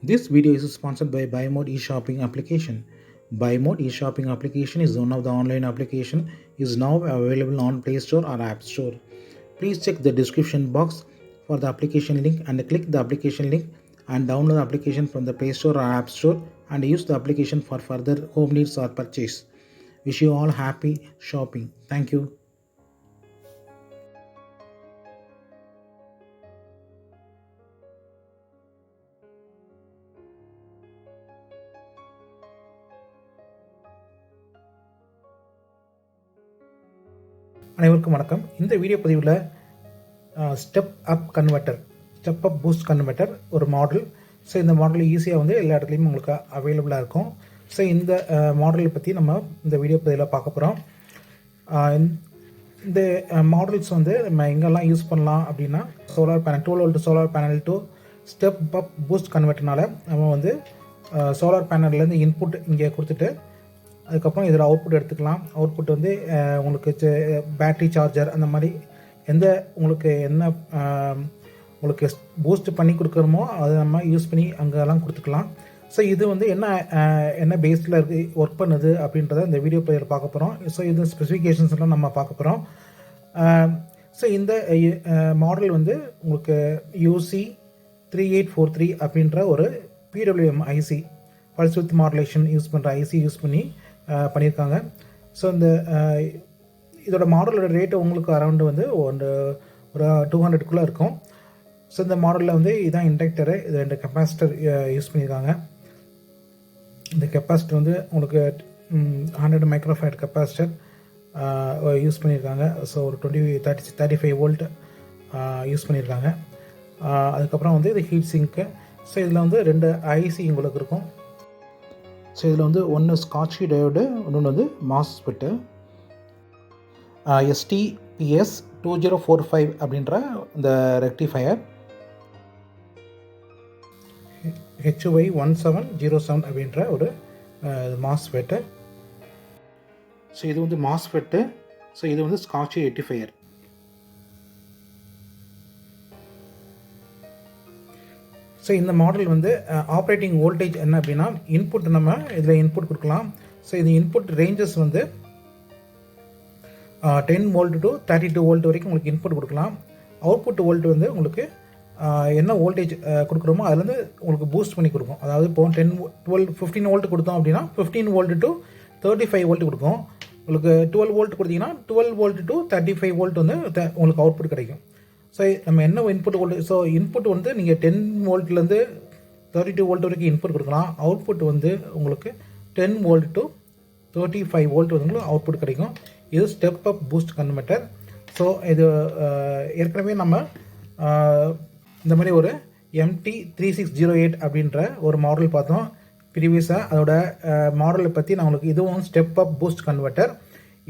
This video is sponsored by BuyMote e-shopping application. BuyMote e-shopping application is one of the online application is now available on Play Store or App Store. Please check the description box for the application link and click the application link and download the application from the Play Store or App Store and use the application for further home needs or purchase. Wish you all happy shopping. Thank you. அனைவருக்கும் வணக்கம். இந்த video பதிவில் step up boost converter ஒரு model. So இந்த model ஈஸியாக வந்து எல்லா இடத்துலையும் உங்களுக்கு அவைலபிளாக இருக்கும். ஸோ இந்த மாடலை பற்றி நம்ம இந்த வீடியோ பதிவில் பார்க்க போகிறோம். இந்த மாடல்ஸ் வந்து நம்ம எங்கெல்லாம் யூஸ் பண்ணலாம் அப்படின்னா solar panel 12 volt solar panel to step up boost கன்வெர்ட்டர்னால நம்ம வந்து சோலார் பேனல்லேருந்து இன்புட் இங்கே கொடுத்துட்டு அதுக்கப்புறம் இதில் அவுட்புட் எடுத்துக்கலாம். அவுட்புட் வந்து உங்களுக்கு பேட்ரி சார்ஜர் அந்த மாதிரி எந்த உங்களுக்கு என்ன உங்களுக்கு பூஸ்ட் பண்ணி கொடுக்குறோமோ அதை நம்ம யூஸ் பண்ணி அங்கெல்லாம் கொடுத்துக்கலாம். ஸோ இது வந்து என்ன பேஸில் ஒர்க் பண்ணுது அப்படின்றத இந்த வீடியோ பதிவில் பார்க்க போகிறோம். ஸோ இது ஸ்பெசிஃபிகேஷன்ஸ் எல்லாம் நம்ம பார்க்க போகிறோம். ஸோ இந்த மாடல் வந்து உங்களுக்கு UC3843 அப்படின்ற ஒரு PWM IC pulse width modulation use பண்ணுற ஐசி யூஸ் பண்ணி பண்ணியிருக்காங்க. ஸோ இந்த இதோட மாடலோட ரேட்டு உங்களுக்கு அரௌண்டு வந்து ஒரு 200க்குள்ளே இருக்கும். ஸோ இந்த மாடலில் வந்து இதுதான் இண்டக்டரு, இது 2 கெப்பாசிட்டர் யூஸ் பண்ணியிருக்காங்க. இந்த கெப்பாசிட்டர் வந்து உங்களுக்கு 100 மைக்ரோஃபேட் கெப்பாசிட்டர் யூஸ் பண்ணியிருக்காங்க. ஸோ ஒரு 35 வோல்ட் யூஸ் பண்ணியிருக்காங்க. அதுக்கப்புறம் வந்து இது ஹீட் சிங்க்கு. ஸோ இதில் வந்து 2 ஐசி உங்களுக்கு இருக்கும். ஸோ இதில் வந்து ஒன்று ஸ்காட்சி டயோடு, இன்னொன்று வந்து மாஸ்பெட்டு STPS 2045 அப்படின்ற இந்த ரெக்டிஃபயர் HY1707 அப்படின்ற ஒரு மாஸ்பெட்டு. ஸோ இது வந்து மாஸ்பெட்டு. ஸோ இது வந்து ஸ்காட்சி ரெக்டிஃபயர். ஸோ இந்த மாடல் வந்து ஆப்ரேட்டிங் வோல்டேஜ் என்ன அப்படின்னா இன்புட் நம்ம இதில் இன்புட் கொடுக்கலாம். ஸோ இது இன்புட் ரேஞ்சஸ் வந்து 10 வோல்ட் டு 32 வோல்ட் வரைக்கும் உங்களுக்கு இன்புட் கொடுக்கலாம். அவுட்புட் வோல்ட் வந்து உங்களுக்கு என்ன வோல்டேஜ் கொடுக்குறோமோ அதுலேருந்து உங்களுக்கு பூஸ்ட் பண்ணி கொடுக்கும். அதாவது இப்போ 15 வோல்ட் கொடுத்தோம் அப்படின்னா 15 வோல்ட் டு 35 வோல்ட் கொடுக்கும். உங்களுக்கு 12 வோல்ட் கொடுத்தீங்கன்னா 12 வோல்ட் டு 35 வோல்ட் வந்து உங்களுக்கு அவுட்புட் கிடைக்கும். ஸோ நம்ம என்ன இன்புட் வோல்ட், ஸோ இன்புட் வந்து நீங்கள் 10 வோல்ட்லேருந்து 32 வோல்ட் வரைக்கும் இன்புட் கொடுக்கலாம். அவுட்புட் வந்து உங்களுக்கு 10 வோல்ட் டு 35 வோல்ட் வந்து உங்களுக்கு அவுட்புட் கிடைக்கும். இது step up boost converter. So இது ஏற்கனவே நம்ம இந்த மாதிரி ஒரு MT3608 அப்படின்ற ஒரு மாடல் பார்த்தோம் ப்ரீவியஸாக. அதோட மாடலை பற்றி நான் உங்களுக்கு இதுவும் ஸ்டெப் அப் பூஸ்ட் கன்வெர்ட்டர்.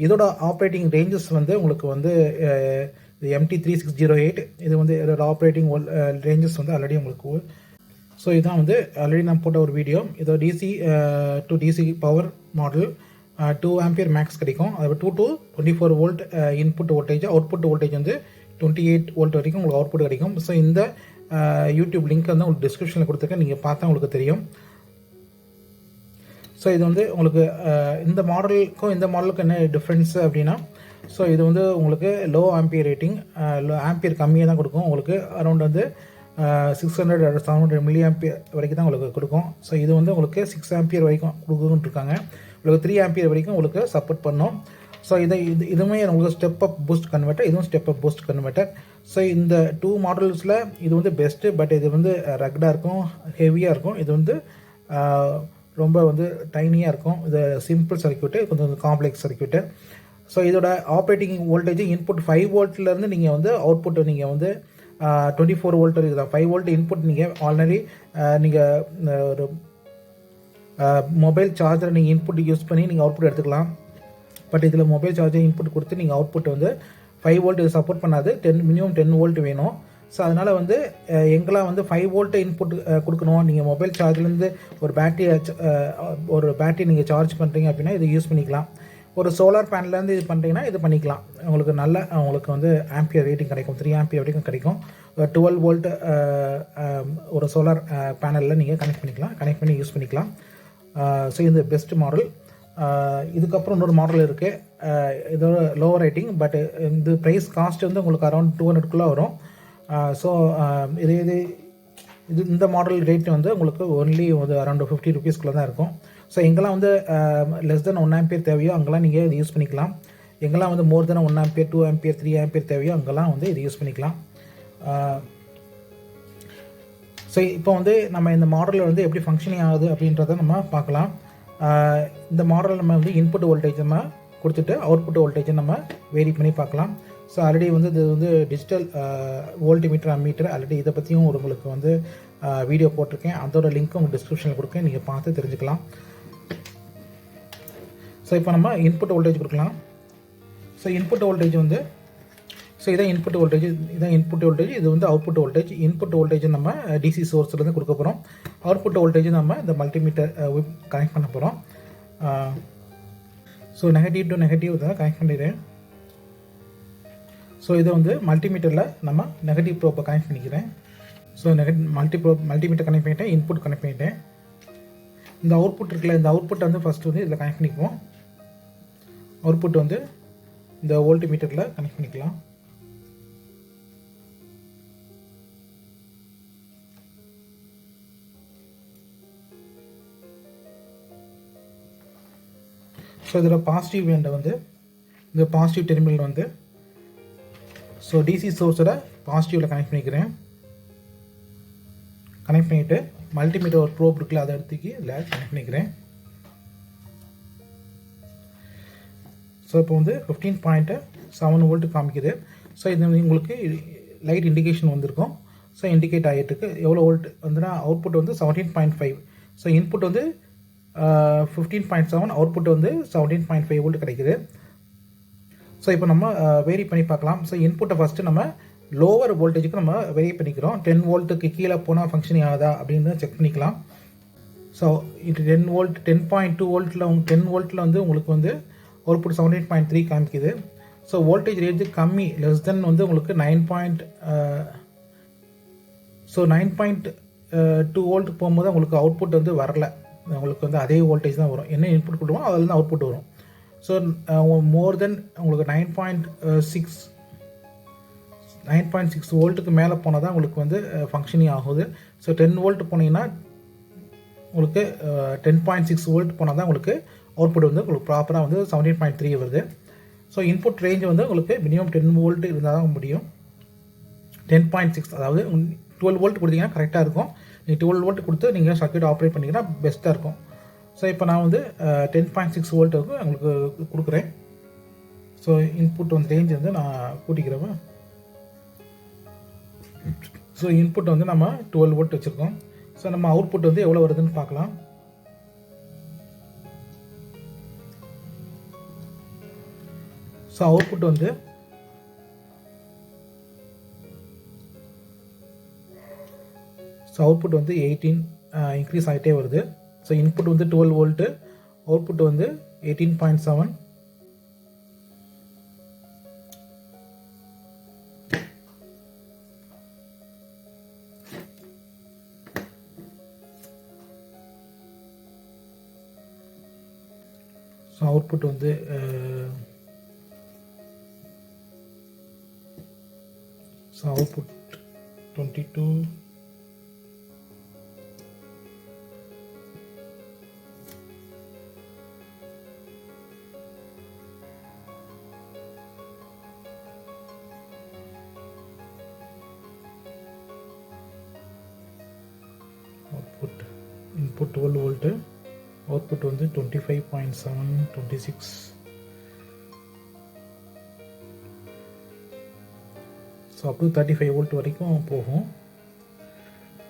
இதோட ஆப்ரேட்டிங் ரேஞ்சஸ் வந்து உங்களுக்கு வந்து இது MT3608. இது வந்து இதோட ஆப்ரேட்டிங் ரேஞ்சஸ் வந்து ஆல்ரெடி உங்களுக்கு. ஸோ இதுதான் வந்து ஆல்ரெடி நான் போட்ட ஒரு வீடியோ. இதோ DC to DC power model 2 ampere max கிடைக்கும். அது 2 to 24 volt input voltage. Output voltage வந்து 28 வோல்ட் வரைக்கும் உங்களுக்கு அவுட்புட் கிடைக்கும். ஸோ இந்த யூடியூப் லிங்க் வந்து உங்களுக்கு டிஸ்கிரிப்ஷனில் கொடுத்துருக்கேன், நீங்கள் பார்த்தா உங்களுக்கு தெரியும். ஸோ இது வந்து உங்களுக்கு இந்த மாடலுக்கும் இந்த மாடலுக்கும் என்ன டிஃப்ரென்ஸ் அப்படின்னா, ஸோ இது வந்து உங்களுக்கு லோ ஆம்பியர் ரேட்டிங், ஆம்பியர் கம்மியாக தான் கொடுக்கும். உங்களுக்கு அரௌண்ட் வந்து 600-700 மில்லி ஆம்பியர் வரைக்கும் தான் உங்களுக்கு கொடுக்கும். ஸோ இது வந்து உங்களுக்கு 6 ஆம்பியர் வரைக்கும் கொடுக்குன்னு இருக்காங்க. உங்களுக்கு 3 ஆம்பியர் வரைக்கும் உங்களுக்கு சப்போர்ட் பண்ணும். ஸோ இதுவுமே உங்களுக்கு ஸ்டெப் அப் பூஸ்ட் கன்வெர்ட்டர், இதுவும் step up boost converter. So இந்த 2 மாடல்ஸில் இது வந்து பெஸ்ட்டு. பட் இது வந்து ரக்டாக இருக்கும், ஹெவியாக இருக்கும். இது வந்து ரொம்ப வந்து டைனியாக இருக்கும். இது சிம்பிள் சர்க்யூட்டு, கொஞ்சம் காம்ப்ளெக்ஸ் சர்க்யூட்டு. ஸோ இதோட ஆப்ரேட்டிங் வோல்டேஜ் இன்புட் 5 வோல்ட்லேருந்து நீங்கள் வந்து அவுட்புட் நீங்கள் வந்து 24 வோல்ட் இருக்குது தான். 5 வோல்ட் இன்புட் நீங்கள் ஆல்ரெடி நீங்கள் ஒரு மொபைல் சார்ஜரை நீங்கள் இன்புட் யூஸ் பண்ணி நீங்கள் அவுட்புட் எடுத்துக்கலாம். பட் இதில் மொபைல் சார்ஜர் இன்புட் கொடுத்து நீங்கள் அவுட்புட் வந்து 5 வோல்ட் சப்போர்ட் பண்ணாது. மினிமம் 10 வோல்ட் வேணும். ஸோ அதனால் வந்து எங்கெல்லாம் வந்து 5 வோல்ட் இன்புட் கொடுக்கணும், நீங்கள் மொபைல் சார்ஜ்லேருந்து ஒரு பேட்டரி நீங்கள் சார்ஜ் பண்ணுறீங்க அப்படின்னா இதை யூஸ் பண்ணிக்கலாம். ஒரு சோலார் பேனல்லேருந்து இது பண்ணுறீங்கன்னா இது பண்ணிக்கலாம். உங்களுக்கு நல்ல உங்களுக்கு வந்து ஆம்பியர் ரேட்டிங் கிடைக்கும், 3 ஆம்பியர் வரைக்கும் கிடைக்கும். 12 வோல்ட் ஒரு சோலார் பேனலில் நீங்கள் கனெக்ட் பண்ணி யூஸ் பண்ணிக்கலாம். ஸோ இது பெஸ்ட் மாடல். இதுக்கப்புறம் இன்னொரு மாடல் இருக்குது, இதோட லோவர் ரேட்டிங், பட் இந்த ப்ரைஸ் காஸ்ட் வந்து உங்களுக்கு அரௌண்ட் 200 வரும். ஸோ இந்த மாடல் ரேட் வந்து உங்களுக்கு ஒன்லி வந்து அரௌண்ட் 50 rupees தான் இருக்கும். ஸோ எங்கெல்லாம் வந்து லெஸ் தென் 1 ஆம்பியர் தேவையோ அங்கெல்லாம் நீங்கள் இது யூஸ் பண்ணிக்கலாம். எங்கெல்லாம் வந்து மோர் தென் 1 ஆம்பியர் 2 ஆம்பியர் 3 ஆம்பியர் தேவையோ அங்கெல்லாம் வந்து இது யூஸ் பண்ணிக்கலாம். ஸோ இப்போ வந்து நம்ம இந்த மாடலில் வந்து எப்படி ஃபங்க்ஷனிங் ஆகுது அப்படின்றத நம்ம பார்க்கலாம். இந்த மாடலில் நம்ம வந்து இன்புட் வோல்டேஜ் நம்ம கொடுத்துட்டு அவுட்புட் வோல்டேஜை நம்ம வேரி பண்ணி பார்க்கலாம். ஸோ ஆல்ரெடி வந்து இது வந்து டிஜிட்டல் வோல்ட்மீட்டர் அம்மீட்டர், ஆல்ரெடி இதை பற்றியும் உங்களுக்கு வந்து வீடியோ போட்டிருக்கேன். அதோட லிங்க் உங்களுக்கு டிஸ்கிரிப்ஷனில் கொடுக்கேன், நீங்கள் பார்த்து தெரிஞ்சுக்கலாம். ஸோ இப்போ நம்ம இன்புட் வோல்டேஜ் கொடுக்கலாம். ஸோ இன்புட் வோல்டேஜ் வந்து இதான் இன்புட் வோல்டேஜ், இது வந்து அவுட்புட் வோல்டேஜ். இன்புட் வோல்டேஜ் நம்ம டிசி சோர்ஸ்லேருந்து கொடுக்க போகிறோம். அவுட்புட் வோல்டேஜ் நம்ம இந்த மல்டிமீட்டர் கனெக்ட் பண்ண போகிறோம். ஸோ நெகட்டிவ் டு நெகட்டிவ் தான் கனெக்ட் பண்ணிடுறேன். ஸோ இதை வந்து மல்டிமீட்டரில் நம்ம நெகட்டிவ் ப்ரோப்பை கனெக்ட் பண்ணிக்கிறேன். ஸோ மல்டிமீட்டர் கனெக்ட் பண்ணிட்டேன், இன்புட் கனெக்ட் பண்ணிட்டேன். இந்த அவுட்புட் இருக்குல்ல, இந்த அவுட்புட் வந்து ஃபஸ்ட்டு வந்து இதில் கனெக்ட் பண்ணிக்குவோம். அவுட்புட் வந்து இந்த வோல்ட்மீட்டரில் கனெக்ட் பண்ணிக்கலாம். ஸோ இதில் பாசிட்டிவ் எண்டை வந்து இந்த பாசிட்டிவ் டெர்மினல் வந்து ஸோ டிசி சோர்ஸோட பாசிட்டிவில் கனெக்ட் பண்ணிக்கிறேன். கனெக்ட் பண்ணிவிட்டு மல்டிமீட்டர் ஒரு ப்ரோப் இருக்குல்ல, அதை எடுத்துக்கி இதில் கனெக்ட் பண்ணிக்கிறேன். ஸோ இப்போ வந்து 15.7 வோல்ட் காமிக்குது. ஸோ இது உங்களுக்கு லைட் இண்டிகேஷன் வந்திருக்கும். ஸோ இண்டிகேட் ஆகிட்டுருக்கு எவ்வளோ வோல்ட் வந்துன்னா அவுட்புட் வந்து 17.5. ஸோ இன்புட் வந்து 15.7, அவுட்புட் வந்து 17.5 வோல்ட் கிடைக்குது. ஸோ இப்போ நம்ம வேரி பண்ணி பார்க்கலாம். ஸோ இன்புட்டை ஃபஸ்ட்டு நம்ம லோவர் வோல்டேஜுக்கு நம்ம வேரி பண்ணிக்கிறோம். 10 வோல்ட்டுக்கு கீழே போனால் ஃபங்க்ஷனிங் ஆகுதா அப்படின்னு செக் பண்ணிக்கலாம். ஸோ இது 10 வோல்ட் 10.2 வோல்ட்டில் 10 வோல்ட்டில் வந்து உங்களுக்கு வந்து அவுட்புட் 17.3 காமிக்குது. ஸோ வோல்டேஜ் ரேஞ்சு கம்மி லெஸ் தென் வந்து உங்களுக்கு 9.2 வோல்ட் போகும்போது உங்களுக்கு அவுட்புட் வந்து வரல, உங்களுக்கு வந்து அதே வோல்டேஜ் தான் வரும். என்ன இன்புட் கொடுவோம் அதில் தான் அவுட்புட் வரும். ஸோ மோர் தென் உங்களுக்கு 9.6 வோல்ட்டுக்கு மேலே போனால் தான் உங்களுக்கு வந்து ஃபங்க்ஷனிங் ஆகுது. ஸோ 10 வோல்ட் போனீங்கன்னா உங்களுக்கு 10.6 வோல்ட் போனால் தான் உங்களுக்கு அவுட்புட் வந்து உங்களுக்கு ப்ராப்பராக வந்து 17.3 வருது. ஸோ இன்புட் ரேஞ்ச் வந்து உங்களுக்கு மினிமம் 10 வோல்ட் இருந்தால் தான் முடியும். 10.6 அதாவது 12 வோல்ட் கொடுத்தீங்கன்னா கரெக்டாக இருக்கும். நீங்கள் 12 வோல்ட் கொடுத்து நீங்கள் சர்க்யூட் ஆப்ரேட் பண்ணிங்கன்னா பெஸ்ட்டாக இருக்கும். ஸோ இப்போ நான் வந்து 10.6 வோல்ட் வந்து உங்களுக்கு கொடுக்குறேன். ஸோ இன்புட் வந்து ரேஞ்ச் வந்து நான் கூட்டிக்கிறேன். ஸோ இன்புட் வந்து நம்ம 12 வோல்ட் வச்சுருக்கோம். ஸோ நம்ம அவுட்புட் வந்து எவ்வளோ வருதுன்னு பார்க்கலாம். ஸோ அவுட்புட் வந்து அவுட்புட் வந்து 18 இன்க்ரீஸ் ஆகிட்டே வருது. ஸோ இன்புட் வந்து 12 வோல்ட்டு, அவுட்புட் வந்து 18.7. ஸோ அவுட்புட் வந்து output 22. Output input 12 volt, output வந்து 25.7, 26. ஸோ அப் டு 35 வோல்ட் வரைக்கும் போகும்.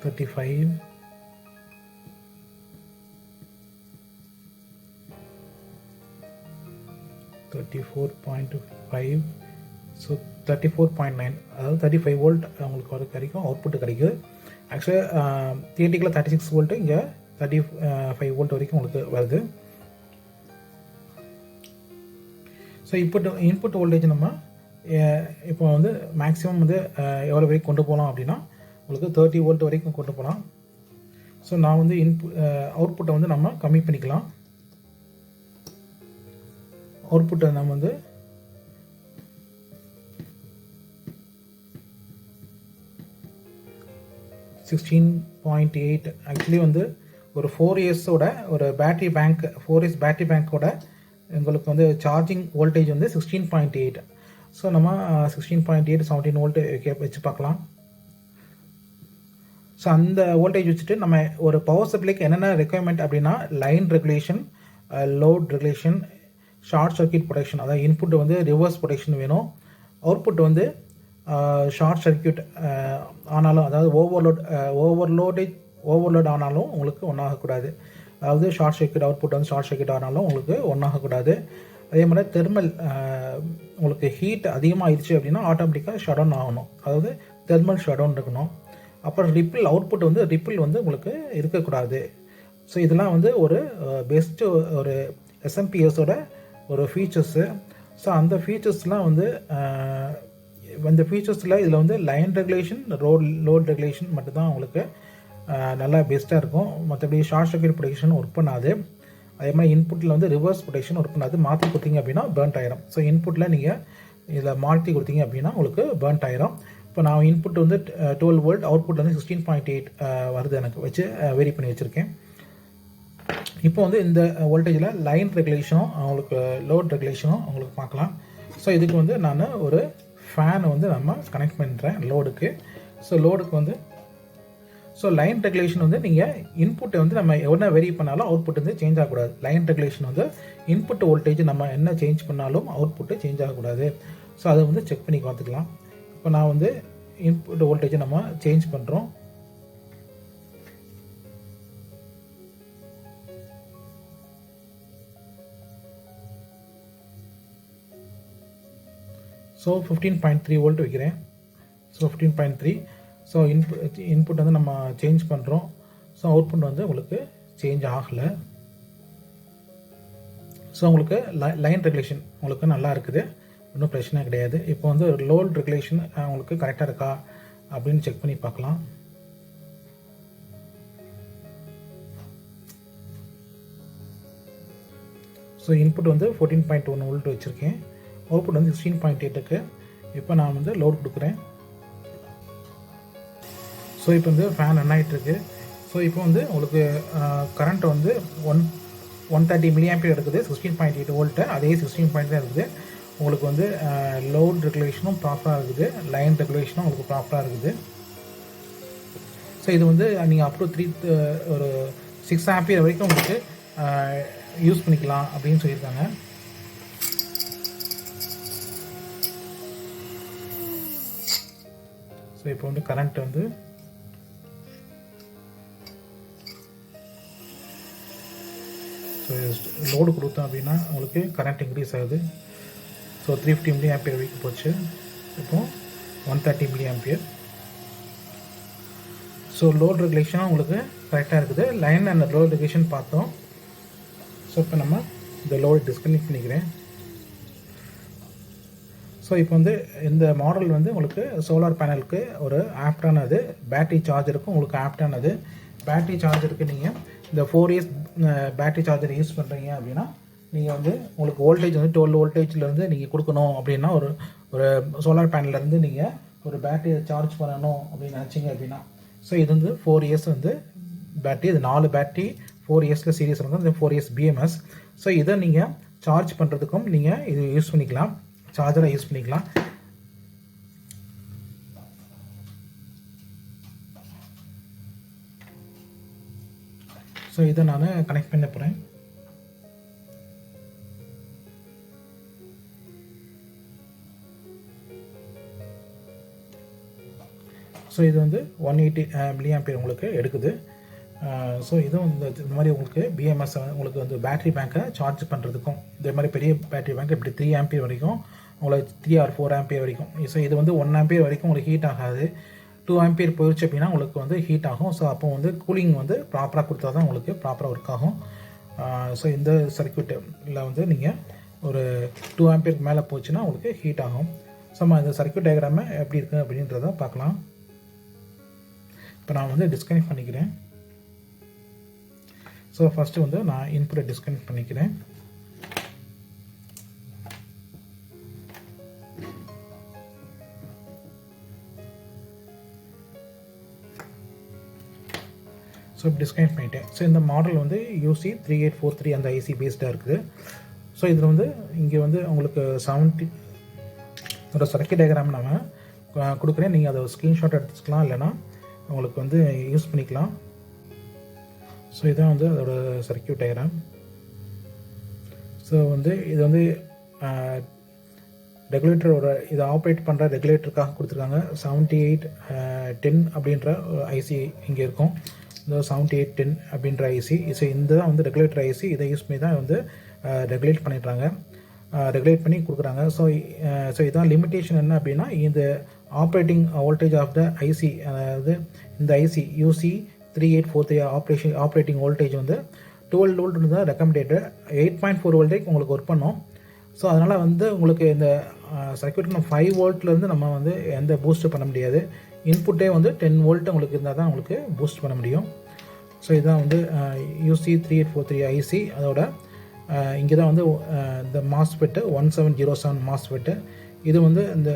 35, 34.5, ஸோ 34.9, அதாவது 35 வோல்ட் உங்களுக்கு கிடைக்கும், அவுட்புட்டு கிடைக்குது. ஆக்சுவலாக தியேட்டிக்கலாக 36 வோல்ட்டு, இங்கே 35 வோல்ட் வரைக்கும் உங்களுக்கு வருது. ஸோ இன்புட் வோல்டேஜ் நம்ம இப்போ வந்து மேக்ஸிமம் வந்து எவ்வளோ வரைக்கும் கொண்டு போகலாம் அப்படின்னா உங்களுக்கு 30 வோல்ட் வரைக்கும் கொண்டு போகலாம். ஸோ நான் வந்து அவுட்புட்டை வந்து நம்ம கம்மி பண்ணிக்கலாம். அவுட்புட்டை நம்ம வந்து $16.8 ஆக்சுவலி வந்து ஒரு 4 இயர்ஸோட ஒரு பேட்டரி பேங்க் 4 இயர்ஸ் பேட்டரி பேங்க்கோட உங்களுக்கு வந்து சார்ஜிங் வோல்டேஜ் வந்து 16.8. ஸோ நம்ம 16.8 17 வோல்ட் வச்சு பார்க்கலாம். ஸோ அந்த வோல்டேஜ் வச்சுட்டு நம்ம ஒரு பவர் சப்ளைக்கு என்னென்ன ரெக்குயர்மெண்ட் அப்படின்னா line regulation, load regulation, short circuit protection, அதாவது இன்புட் வந்து ரிவர்ஸ் ப்ரொடெக்ஷன் வேணும். அவுட்புட் வந்து ஷார்ட் சர்க்யூட் ஆனாலும், அதாவது ஓவர்லோட் ஆனாலும் உங்களுக்கு ஒன்றாகக்கூடாது. அதாவது ஷார்ட் சர்க்யூட் அவுட்புட் வந்து ஷார்ட் சர்க்யூட் ஆனாலும் உங்களுக்கு ஒன்றாகக்கூடாது. அதே மாதிரி தெர்மல் உங்களுக்கு ஹீட் அதிகமாகிடுச்சு அப்படின்னா ஆட்டோமேட்டிக்காக ஷட் டவுன் ஆகணும், அதாவது தெர்மல் ஷட் டவுன் இருக்கணும். அப்புறம் ரிப்பிள் அவுட்புட் வந்து ரிப்பிள் வந்து உங்களுக்கு இருக்கக்கூடாது. ஸோ இதெல்லாம் வந்து ஒரு பெஸ்ட்டு ஒரு எஸ்எம்பிஎஸோட ஒரு ஃபீச்சர்ஸு. ஸோ அந்த ஃபீச்சர்ஸ்லாம் வந்து இந்த ஃபீச்சர்ஸில் இதில் வந்து லைன் ரெகுலேஷன், லோட் ரெகுலேஷன் மட்டும்தான் உங்களுக்கு நல்லா பெஸ்ட்டாக இருக்கும். மற்றபடி ஷார்ட் சர்க்யூட் ப்ரொடெக்ஷன் ஒர்க் பண்ணாது. அதே மாதிரி இன்புட்டில் வந்து ரிவர்ஸ் ப்ரொடெக்ஷன் ஒர்க் பண்ணாது. மாற்றி கொடுத்தீங்க அப்படின்னா பேர்ன்ட் ஆயிரும். ஸோ இன்புட்டில் நீங்கள் இதில் மாற்றி கொடுத்தீங்க அப்படின்னா உங்களுக்கு பேர்ன்ட் ஆயிரும். இப்போ நான் இன்புட் வந்து 12 வோல்ட், அவுட்புட் வந்து 16.8 வருது எனக்கு வச்சு வெரி பண்ணி வச்சுருக்கேன். இப்போ வந்து இந்த வோல்டேஜில் லைன் ரெகுலேஷனும் உங்களுக்கு லோட் ரெகுலேஷனும் உங்களுக்கு பார்க்கலாம். ஸோ இதுக்கு வந்து நான் ஒரு ஃபேனை வந்து நம்ம கனெக்ட் பண்ணுறேன் லோடுக்கு. ஸோ லோடுக்கு வந்து ஸோ லைன் ரெகுலேஷன் வந்து நீங்கள் இன்புட்டை வந்து நம்ம எவ்வளோ வெரி பண்ணாலும் அவுட்புட் வந்து சேஞ்ச் ஆகக்கூடாது. லைன் ரெகுலேஷன் வந்து இன்புட் வோல்டேஜ் நம்ம என்ன சேஞ்ச் பண்ணாலும் அவுட்புட்டு சேஞ்ச் ஆகக்கூடாது. ஸோ அதை வந்து செக் பண்ணி பார்த்துக்கலாம். இப்போ நான் வந்து இன்புட் வோல்டேஜை நம்ம சேஞ்ச் பண்ணுறோம். ஸோ 15.3 வோல்ட் வைக்கிறேன். ஸோ 15.3. ஸோ இன்புட் வந்து நம்ம சேஞ்ச் பண்ணுறோம். ஸோ அவுட்புட் வந்து உங்களுக்கு சேஞ்ச் ஆகலை. ஸோ உங்களுக்கு லைன் ரெகுலேஷன் உங்களுக்கு நல்லா இருக்குது, ஒன்றும் பிரச்சனை கிடையாது. இப்போ வந்து லோட் ரெகுலேஷன் உங்களுக்கு கரெக்டாக இருக்கா அப்படின்னு செக் பண்ணி பார்க்கலாம். ஸோ இன்புட் வந்து 14.1 வோல்ட் வச்சுருக்கேன். அவுட்புட் வந்து 16.8க்கு. இப்போ நான் வந்து லோட் கொடுக்குறேன். ஸோ இப்போ வந்து ஃபேன் ரன் ஆகிட்டுருக்கு. ஸோ இப்போ வந்து உங்களுக்கு கரண்ட் வந்து 130 mA இருக்குது, 16.8 வோல்ட்டு. அதே 16.3 இருக்குது. உங்களுக்கு வந்து லோட் ரெகுலேஷனும் ப்ராப்பராக இருக்குது, லைன் ரெகுலேஷனும் உங்களுக்கு ப்ராப்பராக இருக்குது. ஸோ இது வந்து நீங்கள் அப் டு ஒரு 6 ஆம்பியர் வரைக்கும் உங்களுக்கு யூஸ் பண்ணிக்கலாம் அப்படின்னு சொல்லியிருக்காங்க. ஸோ இப்போ வந்து கரண்ட் வந்து ஸோ லோடு கொடுத்தோம் அப்படின்னா உங்களுக்கு கரண்ட் இன்க்ரீஸ் ஆகுது. ஸோ 350 mA வரைக்கும் போச்சு. இப்போ 130 mA. ஸோ லோட் ரெகுலேஷனும் உங்களுக்கு கரெக்டாக இருக்குது. லைன் அண்ட் லோட் ரெகுலேஷன் பார்த்தோம். ஸோ இப்போ நம்ம இந்த லோடு டிஸ்கனெக்ட் பண்ணிக்கிறேன். ஸோ இப்போ வந்து இந்த மாடல் வந்து உங்களுக்கு சோலார் பேனலுக்கு ஒரு ஆப்டானது, பேட்டரி சார்ஜருக்கும் உங்களுக்கு ஆப்டானது. பேட்டரி சார்ஜருக்கு நீங்கள் இந்த 4 இயர்ஸ் பேட்டரி சார்ஜர் யூஸ் பண்ணுறீங்க அப்படின்னா நீங்கள் வந்து உங்களுக்கு வோல்டேஜ் வந்து 12 வோல்டேஜ்லேருந்து நீங்கள் கொடுக்கணும் அப்படின்னா ஒரு சோலார் பேனல்லேருந்து நீங்கள் ஒரு பேட்டரியை சார்ஜ் பண்ணணும் அப்படின்னு நினச்சிங்க அப்படின்னா, ஸோ இது வந்து 4 இயர்ஸ் வந்து பேட்டரி. இது 4 பேட்டரி 4 இயர்ஸில் சீரியஸ் இருக்கும். இந்த 4 இயர்ஸ் பிஎம்எஸ். ஸோ இதை நீங்கள் சார்ஜ் பண்ணுறதுக்கும் நீங்கள் இது யூஸ் பண்ணிக்கலாம், சார்ஜரை யூஸ் பண்ணிக்கலாம். ஸோ இதை நான் கனெக்ட் பண்ண போகிறேன். ஸோ இது வந்து 180 mA உங்களுக்கு எடுக்குது. ஸோ இதுவும் இந்த மாதிரி உங்களுக்கு பிஎம்எஸ் உங்களுக்கு வந்து பேட்டரி பேங்க்கை சார்ஜ் பண்ணுறதுக்கும், இதே மாதிரி பெரிய பேட்டரி பேங்க் இப்படி 3 ஆம்பியர் வரைக்கும் உங்களுக்கு 3 or 4 ஆம்பியர் வரைக்கும். ஸோ இது வந்து 1 ஆம்பியர் வரைக்கும் உங்களுக்கு ஹீட் ஆகாது. 2 ஆம்பியர் போயிடுச்சு அப்படின்னா உங்களுக்கு வந்து ஹீட் ஆகும். ஸோ அப்போ வந்து கூலிங் வந்து ப்ராப்பராக கொடுத்தா தான் உங்களுக்கு ப்ராப்பராக ஒர்க் ஆகும். ஸோ இந்த சர்க்யூட்டில் வந்து நீங்கள் ஒரு 2 ஆம்பியருக்கு மேலே போச்சுன்னா உங்களுக்கு ஹீட் ஆகும். ஸோ நம்ம இந்த சர்க்யூட் டயக்ராமை எப்படி இருக்குது அப்படின்றத பார்க்கலாம். இப்போ நான் வந்து டிஸ்கனெக்ட் பண்ணிக்கிறேன். ஸோ ஃபஸ்ட்டு வந்து நான் இன்புட்டை டிஸ்கனெக்ட் பண்ணிக்கிறேன். ஸோ டிஸ்கனெக்ட் பண்ணிட்டேன். ஸோ இந்த மாடல் வந்து UC3843 அந்த ஐசி பேஸ்டாக இருக்குது. ஸோ இதில் வந்து இங்கே வந்து உங்களுக்கு 70 ஒரு சர்க்யூட் டயக்ராம் நான் கொடுக்குறேன். நீங்கள் அதை ஸ்க்ரீன்ஷாட் எடுத்துக்கலாம், இல்லைனா உங்களுக்கு வந்து யூஸ் பண்ணிக்கலாம். ஸோ இதுதான் வந்து அதோட சர்க்யூட் டயக்ராம். ஸோ வந்து இது வந்து ரெகுலேட்டரோட இதை ஆப்ரேட் பண்ணுற ரெகுலேட்டருக்காக கொடுத்துருக்காங்க. 7810 அப்படின்ற ஐசி இங்கே இருக்கும். இந்த 7810 அப்படின்ற ஐசி. ஸோ இந்த தான் வந்து ரெகுலேட்டர் ஐசி. இதை யூஸ் பண்ணி தான் வந்து ரெகுலேட் பண்ணிடுறாங்க, ரெகுலேட் பண்ணி கொடுக்குறாங்க. ஸோ இதான் லிமிட்டேஷன் என்ன அப்படின்னா, இந்த operating voltage of the IC, அதாவது இந்த ஐசி UC3843 ஆப்ரேட்டிங் வோல்டேஜ் வந்து 12 வோல்ட் தான் ரெக்கமெண்டேட்டட். 8.4 வோல்டேஜ் உங்களுக்கு ஒர்க் பண்ணோம். ஸோ அதனால் வந்து உங்களுக்கு இந்த சர்க்யூட் நம்ம 5 வோல்ட்லேருந்து நம்ம வந்து எந்த பூஸ்ட்டு பண்ண முடியாது. இன்புட்டே வந்து 10 வோல்ட் உங்களுக்கு இருந்தால் தான் உங்களுக்கு பூஸ்ட் பண்ண முடியும். ஸோ இதுதான் வந்து UC3843 ஐசி. அதோட இங்கே தான் வந்து இந்த மாஸ்பெட்டு 1707 மாஸ்பெட்டு. இது வந்து இந்த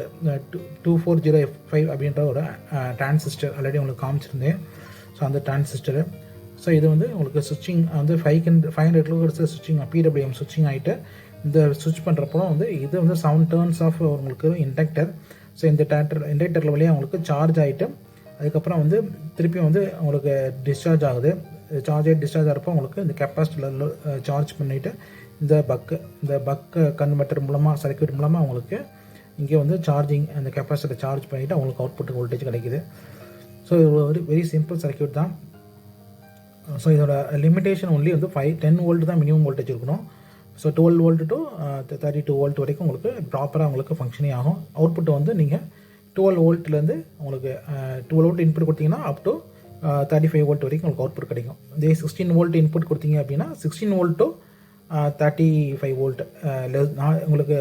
240F5 அப்படின்ற ஒரு டிரான்சிஸ்டர் ஆல்ரெடி உங்களுக்கு காமிச்சிருந்தேன். ஸோ அந்த டிரான்சிஸ்டரு. ஸோ இது வந்து உங்களுக்கு சுவிட்சிங் வந்து 500 கிலோஹெர்ட்ஸ் சுவிட்சிங் PWM சுவிட்சிங் ஆகிட்டு இந்த சுவிட்ச் பண்ணுறப்போ வந்து இது வந்து 7 டர்ன்ஸ் ஆஃப் உங்களுக்கு இண்டக்டர். ஸோ இந்த இண்டக்டரில் வழியாக உங்களுக்கு சார்ஜ் ஆகிட்டு அதுக்கப்புறம் வந்து திருப்பி வந்து உங்களுக்கு டிஸ்சார்ஜ் ஆகுது. டிஸ்சார்ஜ் ஆகிறப்போ உங்களுக்கு இந்த கெப்பாசிட்டரில் சார்ஜ் பண்ணிவிட்டு இந்த பக் கன்வெர்ட்டர் மூலமாக சர்க்யூட் மூலமாக உங்களுக்கு இங்கே வந்து சார்ஜிங் அந்த கெப்பாசிட்டரை சார்ஜ் பண்ணிவிட்டு அவங்களுக்கு அவுட்புட் வோல்டேஜ் கிடைக்குது. ஸோ இது ஒரு வெரி சிம்பிள் சர்க்யூட் தான். ஸோ இதோட லிமிட்டேஷன் ஒன்லி வந்து 10 வோல்ட் தான் மினிமம் வோல்டேஜ் இருக்கணும். ஸோ 12 வோல்ட் டு 32 வோல்ட் வரைக்கும் உங்களுக்கு ப்ராப்பராக உங்களுக்கு ஃபங்க்ஷனே ஆகும். அவுட்புட்டை வந்து நீங்கள் 12 வோல்ட்லேருந்து உங்களுக்கு 12 வோல்ட் இன்புட் கொடுத்தீங்கன்னா அப் டு 35 வோல்ட் வரைக்கும் உங்களுக்கு அவுட்புட் கிடைக்கும். இதே 16 வோல்ட் இன்புட் கொடுத்தீங்க அப்படின்னா 16 வோல்ட் டு 35 வோல்ட். உங்களுக்கு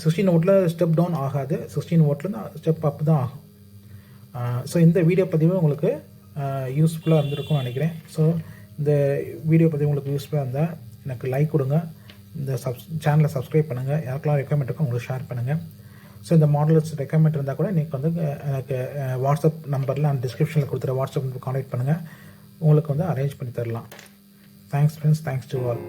16 வோல்ட்டில் ஸ்டெப் டவுன் ஆகாது, 16 வோல்ட்லேருந்து ஸ்டெப் அப் தான் ஆகும். ஸோ இந்த வீடியோ பதிவு உங்களுக்கு யூஸ்ஃபுல்லாக இருந்திருக்கும்னு நினைக்கிறேன். ஸோ இந்த வீடியோ பதிவு உங்களுக்கு யூஸ்ஃபுல்லாக இருந்தால் எனக்கு லைக் கொடுங்க, இந்த சேனலை சப்ஸ்கிரைப் பண்ணுங்கள், யாருக்கெல்லாம் ரெக்கமெண்ட் இருக்கோ உங்களுக்கு ஷேர் பண்ணுங்கள். ஸோ இந்த மாடல்ஸ் ரெக்கமெண்ட் இருந்தால் கூட நீங்கள் வந்து எனக்கு வாட்ஸ்அப் நம்பரில் நான் டிஸ்கிரிப்ஷனில் கொடுத்துற வாட்ஸ்அப் நம்பர் கான்டாக்ட் பண்ணுங்கள், உங்களுக்கு வந்து அரேஞ்ச் பண்ணி தரலாம். Thanks friends, thanks to all.